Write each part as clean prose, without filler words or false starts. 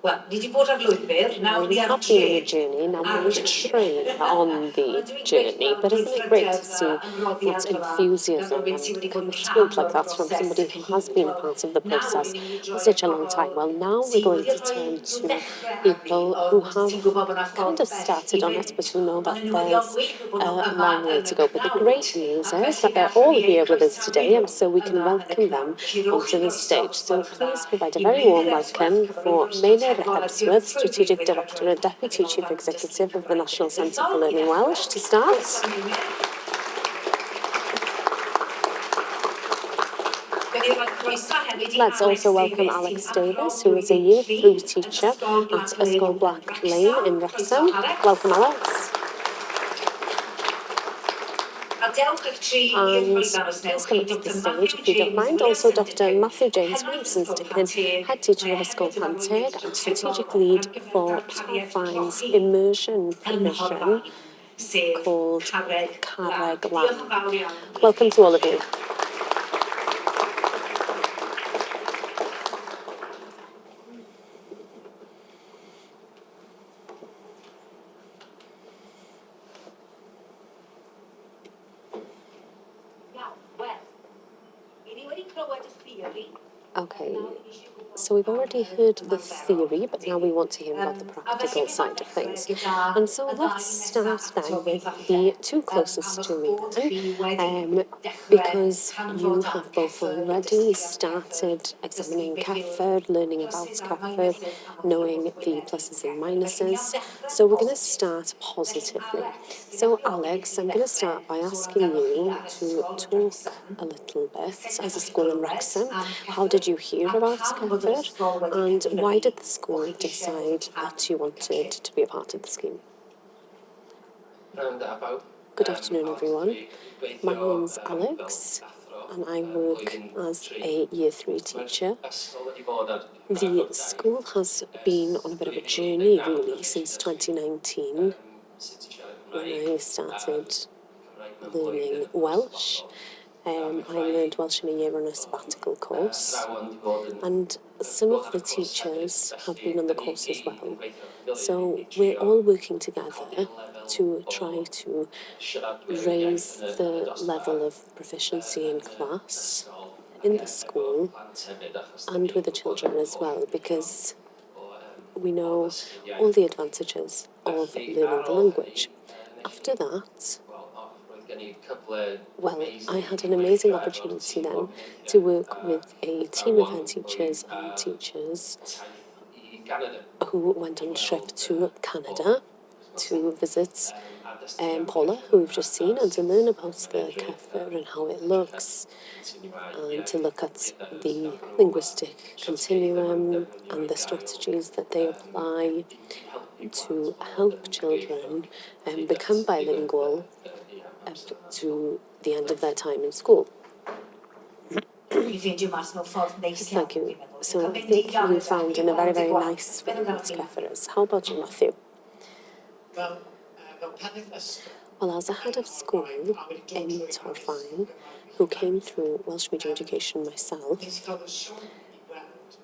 Well, we have been on a journey, now we need to train on the journey, but isn't it great to see that enthusiasm and commitment like that from somebody who has been a part of the process for such a long time? Well, now we're going to turn to people who have kind of started on it, but who know that there's a long way to go. But the great news is that they're all here with us today, and so we can welcome them onto the stage. So please provide a very warm welcome for Maynard Hebsworth, Strategic Director and Deputy Chief Executive of the National Centre for Learning Welsh, to start. Let's also welcome Alex Davis, who is a Year 3 teacher at Ysgol Black Lane in Wrexham. Welcome, Alex. And please come up to the stage if you don't mind. Also, Dr. Matthew James Williamson-Sticken, Head Teacher of Ysgol Panteg and Strategic Lead for Tarfan's immersion provision called Carreg Lan. Welcome to all of you. Okay, so we've already heard the theory, but now we want to hear about the practical side of things. And so let's start then with the two closest to me then, because you have both already started examining CEFR, learning about CEFR, knowing the pluses and minuses. So we're going to start positively. So Alex, I'm going to start by asking you to talk a little bit as a school in Wrexham. How did you hear about CEFR, and why did the school decide that you wanted to be a part of the scheme? Good afternoon, everyone. My name's Alex, and I work as a Year 3 teacher. The school has been on a bit of a journey, really, since 2019, when I started learning Welsh. I learned Welsh in a year on a sabbatical course, and some of the teachers have been on the course as well. So we're all working together to try to raise the level of proficiency in class, in the school, and with the children as well, because we know all the advantages of learning the language. After that, well, I had an amazing opportunity then to work with a team of head teachers and teachers who went on a trip to Canada to visit Paula, who we've just seen, and to learn about the CEFR and how it looks, and to look at the linguistic continuum and the strategies that they apply to help children become bilingual to the end of their time in school. Thank you. So I think you found in a very, very nice way what CEFR is. How about you, Matthew? Well, as a head of school in Tarfan, who came through Welsh Medium Education myself,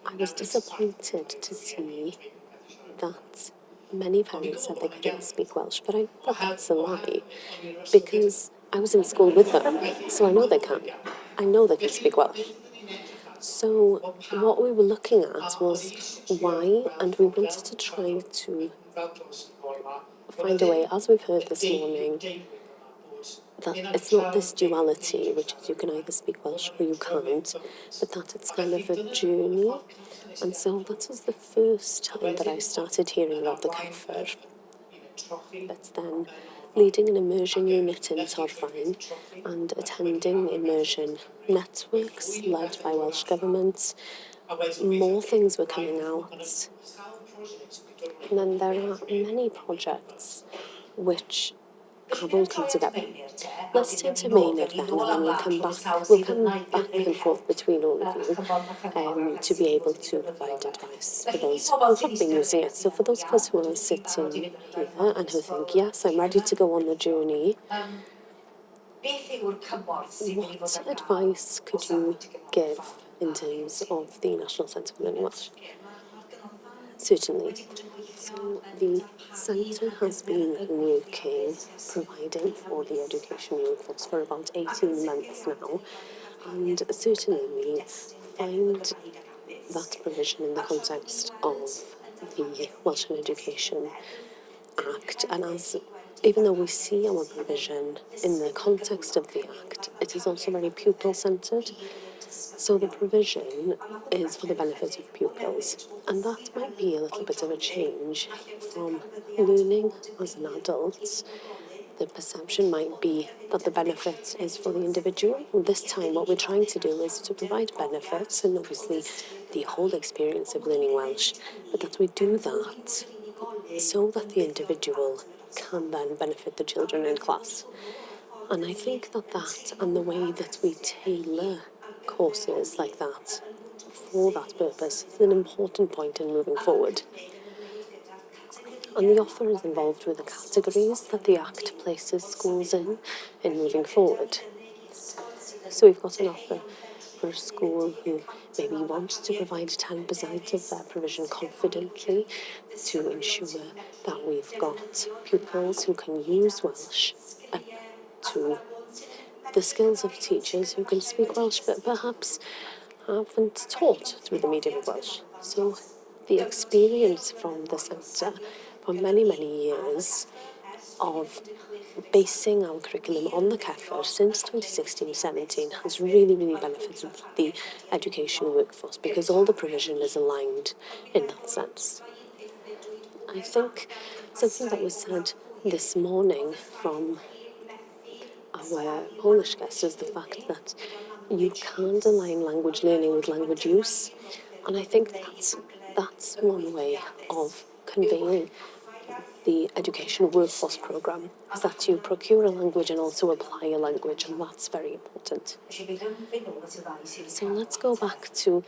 I was disappointed to see that many parents said they couldn't speak Welsh, but I thought that's a lie, because I was in school with them, so I know they can. I know they can speak Welsh. So what we were looking at was why, and we wanted to try to find a way, as we've heard this morning, that it's not this duality, which is you can either speak Welsh or you can't, but that it's kind of a journey. And so that was the first time that I started hearing about the CEFR. But then leading an immersion unit in Torfaen and attending immersion networks led by Welsh Government, more things were coming out. And then there are many projects which have all come together. Let's turn to Maynard then, and then we'll come back and forth between all of you to be able to provide advice for those who have been using it. So for those of us who are sitting here and who think, yes, I'm ready to go on the journey, what advice could you give in terms of the National Centre for Learning Welsh? Certainly. So the centre has been working, providing for the education workforce for about 18 months now, and certainly we find that provision in the context of the Welsh and Education Act, and as even though we see our provision in the context of the Act, it is also very pupil-centred. So the provision is for the benefit of pupils, and that might be a little bit of a change from learning as an adult. The perception might be that the benefit is for the individual. And this time, what we're trying to do is to provide benefits and obviously the whole experience of learning Welsh, but that we do that so that the individual can then benefit the children in class. And I think that and the way that we tailor courses like that for that purpose is an important point in moving forward. And the offer is involved with the categories that the Act places schools in moving forward. So we've got an offer for a school who maybe wants to provide 10% of their provision confidently to ensure that we've got pupils who can use Welsh up to the skills of teachers who can speak Welsh but perhaps haven't taught through the medium of Welsh. So the experience from the centre for many, many years of basing our curriculum on the CEFR since 2016-17 has really, really benefited the education workforce because all the provision is aligned in that sense. I think something that was said this morning from our Polish guest is the fact that you can't align language learning with language use, and I think that's one way of conveying the education workforce programme, is that you procure a language and also apply a language, and that's very important. So let's go back to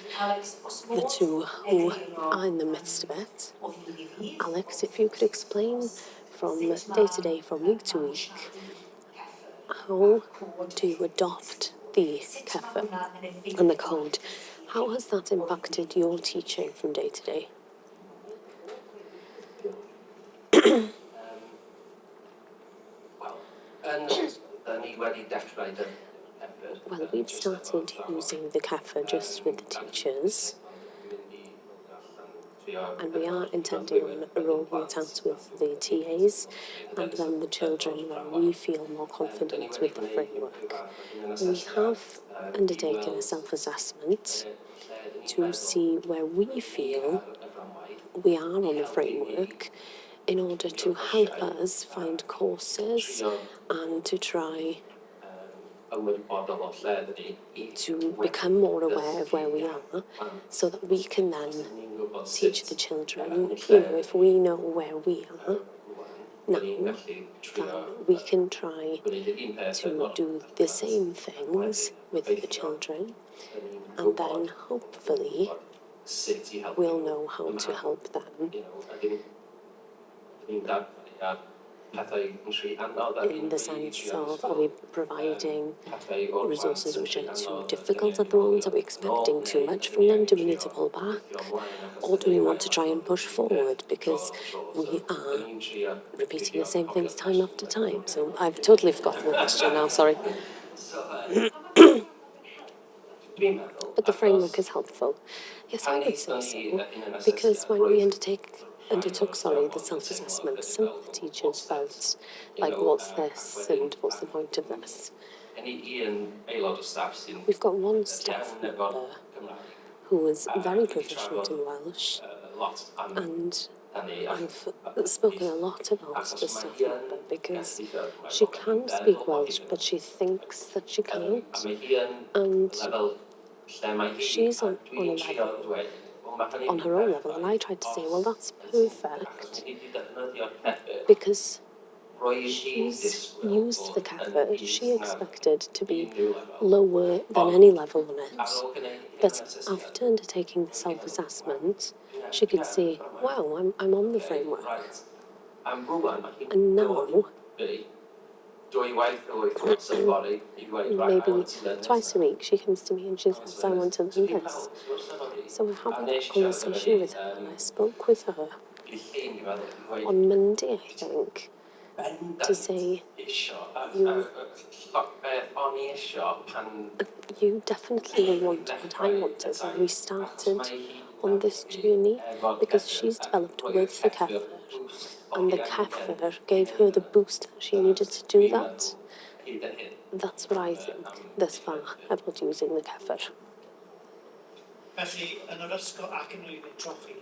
the two who are in the midst of it. Alex, if you could explain from day to day, from week to week, how do you adopt the CEFR and the code? How has that impacted your teaching from day to day? Well, we've started using the CEFR just with the teachers, and we are intending on rolling it out with the TAs and then the children when we feel more confident with the framework. We have undertaken a self-assessment to see where we feel we are on the framework in order to help us find courses and to try to become more aware of where we are so that we can then teach the children, if we know where we are now, then we can try to do the same things with the children, and then hopefully we'll know how to help them in the sense of, are we providing resources which are too difficult at the moment? Are we expecting too much from them? Do we need to pull back? Or do we want to try and push forward? Because we are repeating the same things time after time. So I've totally forgotten the question now, sorry. But the framework is helpful. Yes, I would say so, because when we undertook the self-assessment, some of the teachers felt like, what's this and what's the point of this? We've got one staff member who was very proficient in Welsh, and I've spoken a lot about the staff member because she can speak Welsh, but she thinks that she can't, and she's on a level, on her own level, and I tried to say, well, that's perfect, because she's used the CEFR. She expected to be lower than any level on it, but after undertaking the self-assessment, she could see, wow, I'm on the framework, and now maybe twice a week she comes to me and she says, I want to learn this. So we're having a conversation with her, and I spoke with her on Monday, I think, to say you definitely want what I wanted when we started on this journey, because she's developed with the CEFR, and the CEFR gave her the boost she needed to do that. That's what I think thus far about using the CEFR.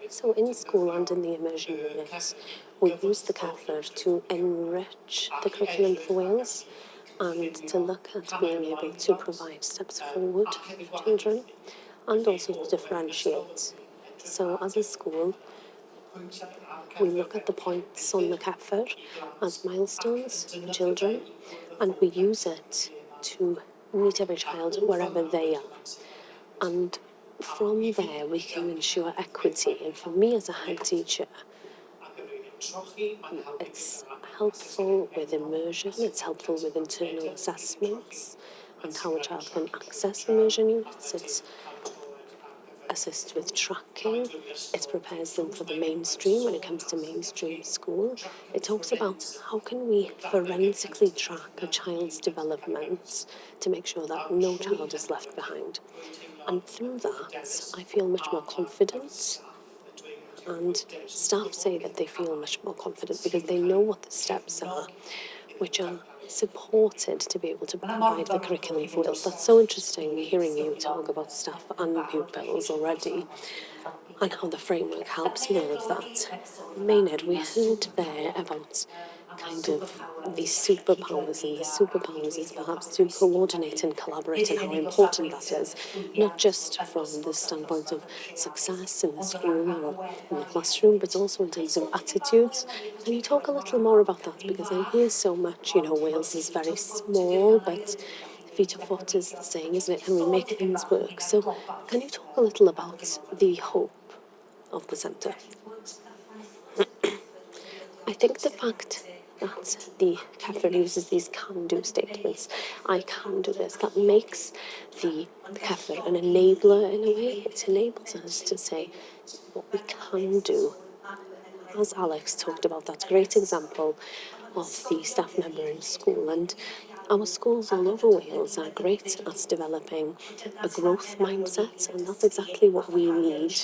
So in school and in the immersion units, we use the CEFR to enrich the curriculum for Wales and to look at being able to provide steps forward for children and also to differentiate. So as a school, we look at the points on the CEFR as milestones for children, and we use it to meet every child wherever they are. And from there, we can ensure equity. And for me as a head teacher, it's helpful with immersion, it's helpful with internal assessments and how a child can access immersion units. It assists with tracking, it prepares them for the mainstream when it comes to mainstream school. It talks about how can we forensically track a child's development to make sure that no child is left behind. And through that, I feel much more confident, and staff say that they feel much more confident because they know what the steps are, which are supported to be able to provide the curriculum for Wales. That's so interesting hearing you talk about staff and pupils already and how the framework helps with all of that. Maynard, we heard there about kind of these superpowers, and the superpowers is perhaps to coordinate and collaborate, and how important that is, not just from the standpoint of success in the school or in the classroom, but also in terms of attitudes. Can you talk a little more about that? Because I hear so much, Wales is very small, but feet of foot is the saying, isn't it? Can we make things work? So can you talk a little about the hope of the centre? I think the fact that the CEFR uses these can-do statements, I can do this, that makes the CEFR an enabler in a way. It enables us to say what we can do. As Alex talked about, that great example of the staff member in school, and our schools all over Wales are great at developing a growth mindset, and that's exactly what we need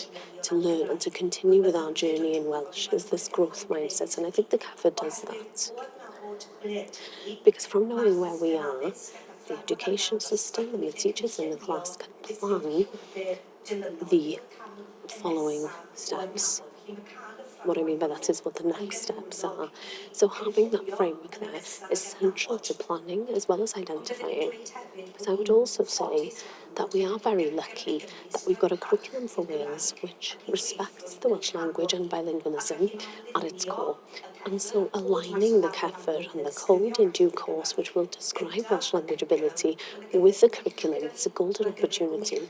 to learn and to continue with our journey in Welsh, is this growth mindset, and I think the CAFA does that. Because from knowing where we are, the education system and the teachers in the class can plan the following steps. What I mean by that is what the next steps are. So having that framework there is central to planning as well as identifying. But I would also say that we are very lucky that we've got a curriculum for Wales which respects the Welsh language and bilingualism at its core. And so aligning the CEFR and the code in due course, which will describe Welsh language ability, with the curriculum, it's a golden opportunity.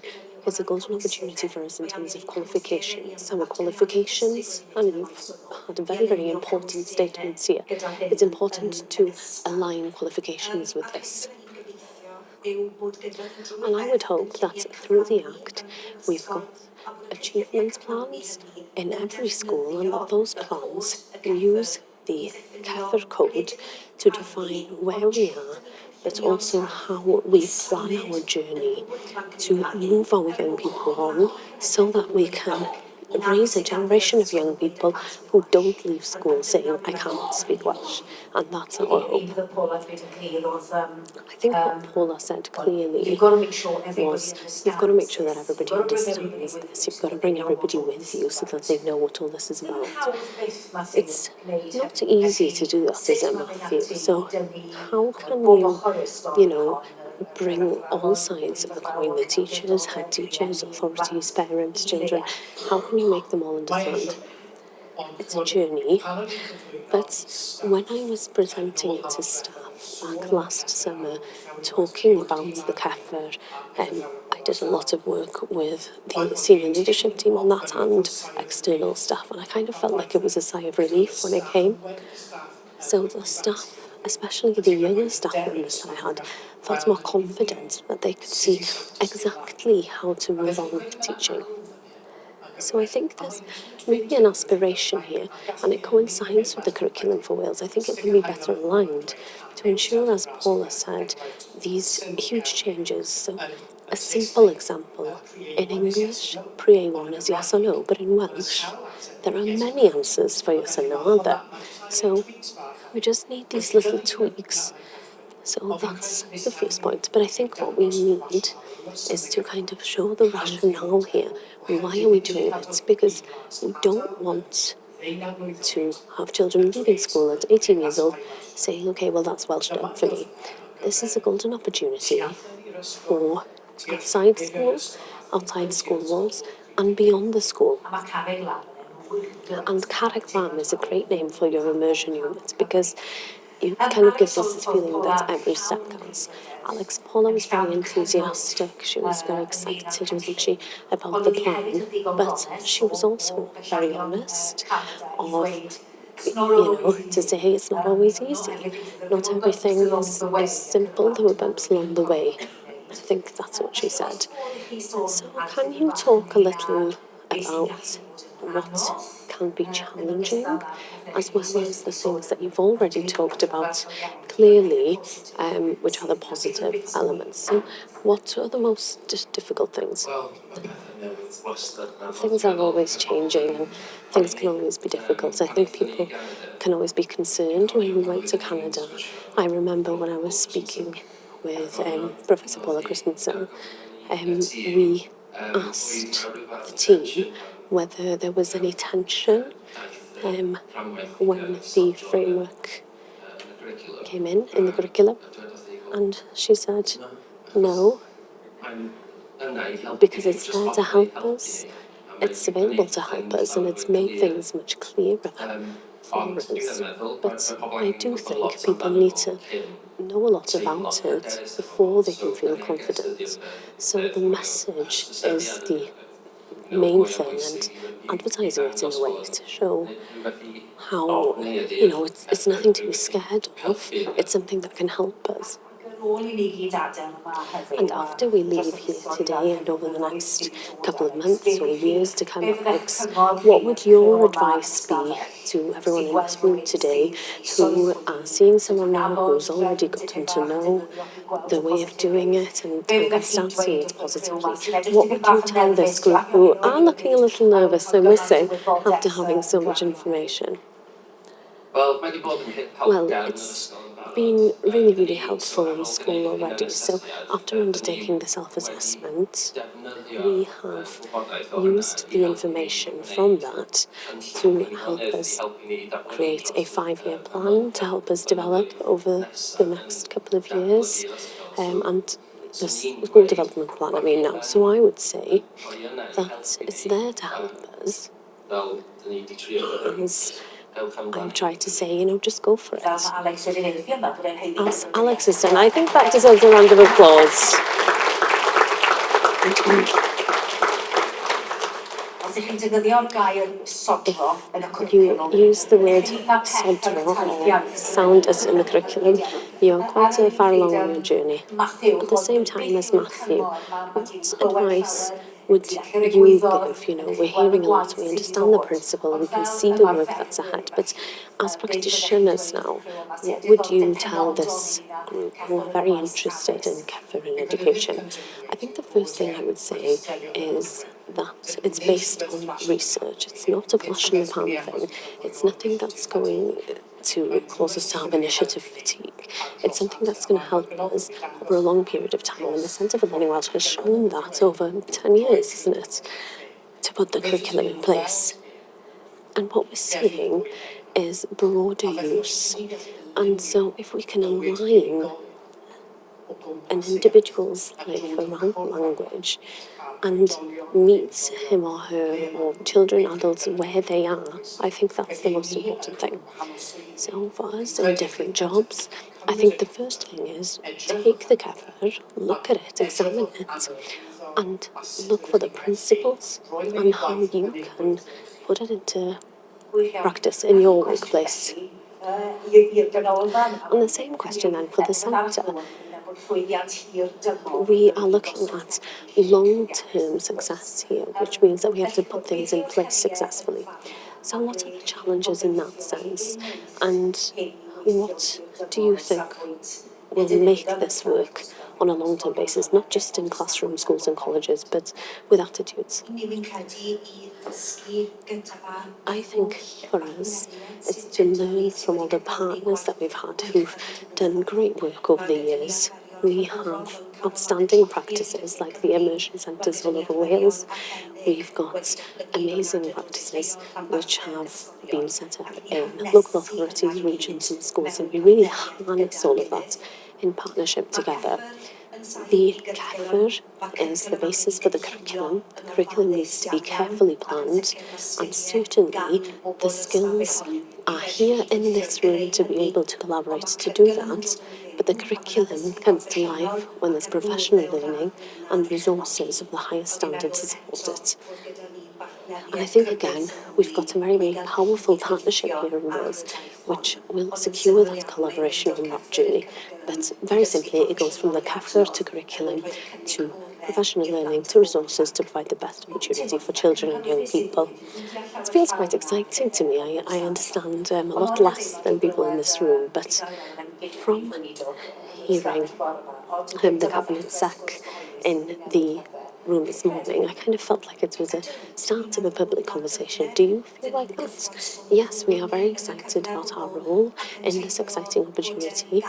It's a golden opportunity for us in terms of qualifications. Our qualifications, and you've had very, very important statements here. It's important to align qualifications with this. And I would hope that through the Act, we've got achievement plans in every school, and that those plans use the CEFR code to define where we are, but also how we plan our journey to move our young people on, so that we can raise a generation of young people who don't leave school saying, I cannot speak Welsh. And that's our hope. I think what Paula said clearly was, you've got to make sure that everybody understands this. You've got to bring everybody with you so that they know what all this is about. It's not easy to do that, is it, Matthew? So how can you, bring all sides of the coin, the teachers, head teachers, authorities, parents, children, how can you make them all understand? It's a journey, but when I was presenting it to staff back last summer, talking about the CEFR, I did a lot of work with the senior leadership team on that and external staff, and I kind of felt like it was a sigh of relief when it came. So the staff, especially the younger staff members that I had, felt more confident that they could see exactly how to move on with teaching. So I think there's maybe an aspiration here, and it coincides with the curriculum for Wales. I think it can be better aligned to ensure, as Paula said, these huge changes. So a simple example, in English, pre-A1 is yes or no, but in Welsh, there are many answers for yes or no, aren't there? So we just need these little tweaks. So that's the first point. But I think what we need is to kind of show the rationale here. Why are we doing it? Because we don't want to have children leaving school at 18 years old saying, okay, well, that's Welsh done for me. This is a golden opportunity for outside school, outside school walls, and beyond the school. And Carreg Lam is a great name for your immersion unit because it kind of gives us this feeling that every step counts. Paula was very enthusiastic. She was very excited, wasn't she, about the plan? But she was also very honest of, to say, hey, it's not always easy. Not everything is simple. There were bumps along the way. I think that's what she said. So can you talk a little about what can be challenging, as well as the things that you've already talked about clearly, which are the positive elements? So what are the most difficult things? Things are always changing and things can always be difficult. I think people can always be concerned. When we went to Canada, I remember when I was speaking with Professor Paula Christensen, we asked the team whether there was any tension when the framework came in the curriculum, and she said no, because it's there to help us, it's available to help us, and it's made things much clearer for us. But I do think people need to know a lot about it before they can feel confident. So the message is the main thing, and advertising it in a way to show how, it's nothing to be scared of, it's something that can help us. And after we leave here today and over the next couple of months or years to come, Alex, what would your advice be to everyone in this room today who are seeing someone now who's already gotten to know the way of doing it and can start seeing it positively? What would you tell this group who are looking a little nervous, I must say, after having so much information? Well, it's been really, really helpful in school already. So after undertaking the self-assessment, we have used the information from that to help us create a 5-year plan to help us develop over the next couple of years, and the school development plan, now. So I would say that it's there to help us, as I'm trying to say, just go for it. As Alex has done, I think that deserves a round of applause. If you use the word sodro or sound as in the curriculum, you're quite far along on your journey. At the same time as Matthew, what advice would you give? We're hearing a lot, we understand the principle, we can see the work that's ahead, but as practitioners now, what would you tell this group who are very interested in CEFR in education? I think the first thing I would say is that it's based on research. It's not a flash in the pan thing. It's nothing that's going to cause us to have initiative fatigue. It's something that's going to help us over a long period of time. And the Centre for Learning Welsh has shown that over 10 years, isn't it, to put the curriculum in place. And what we're seeing is broader use. And so if we can align an individual's life around language and meet him or her or children, adults, where they are, I think that's the most important thing. So for us in different jobs, I think the first thing is take the CEFR, look at it, examine it, and look for the principles and how you can put it into practice in your workplace. On the same question then for the centre, we are looking at long-term success here, which means that we have to put things in place successfully. So what are the challenges in that sense? And what do you think will make this work on a long-term basis, not just in classrooms, schools and colleges, but with attitudes? I think for us, it's to learn from all the partners that we've had who've done great work over the years. We have outstanding practices like the immersion centres all over Wales. We've got amazing practices which have been set up in local authorities, regions and schools, and we really harness all of that in partnership together. The CEFR is the basis for the curriculum. The curriculum needs to be carefully planned, and certainly the skills are here in this room to be able to collaborate to do that, but the curriculum comes to life when there's professional learning and resources of the highest standard to support it. And I think, again, we've got a very, very powerful partnership here in Wales, which will secure that collaboration on that journey. But very simply, it goes from the CAFR to curriculum to professional learning to resources to provide the best opportunity for children and young people. It feels quite exciting to me. I understand a lot less than people in this room, but from hearing the Cabinet Sec in the room this morning, I kind of felt like it was a start of a public conversation. Do you feel like that? Yes, we are very excited about our role in this exciting opportunity,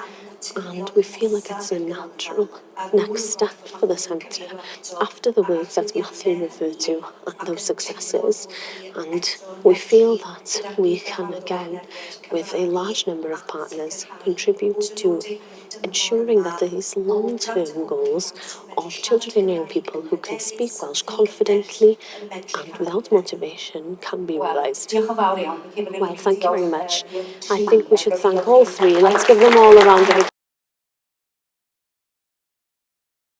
and we feel like it's a natural next step for the centre after the work that Matthew referred to and those successes. And we feel that we can again, with a large number of partners, contribute to ensuring that these long-term goals of children and young people who can speak Welsh confidently and without motivation can be realised. Well, thank you very much. I think we should thank all three. Let's give them all a round of applause.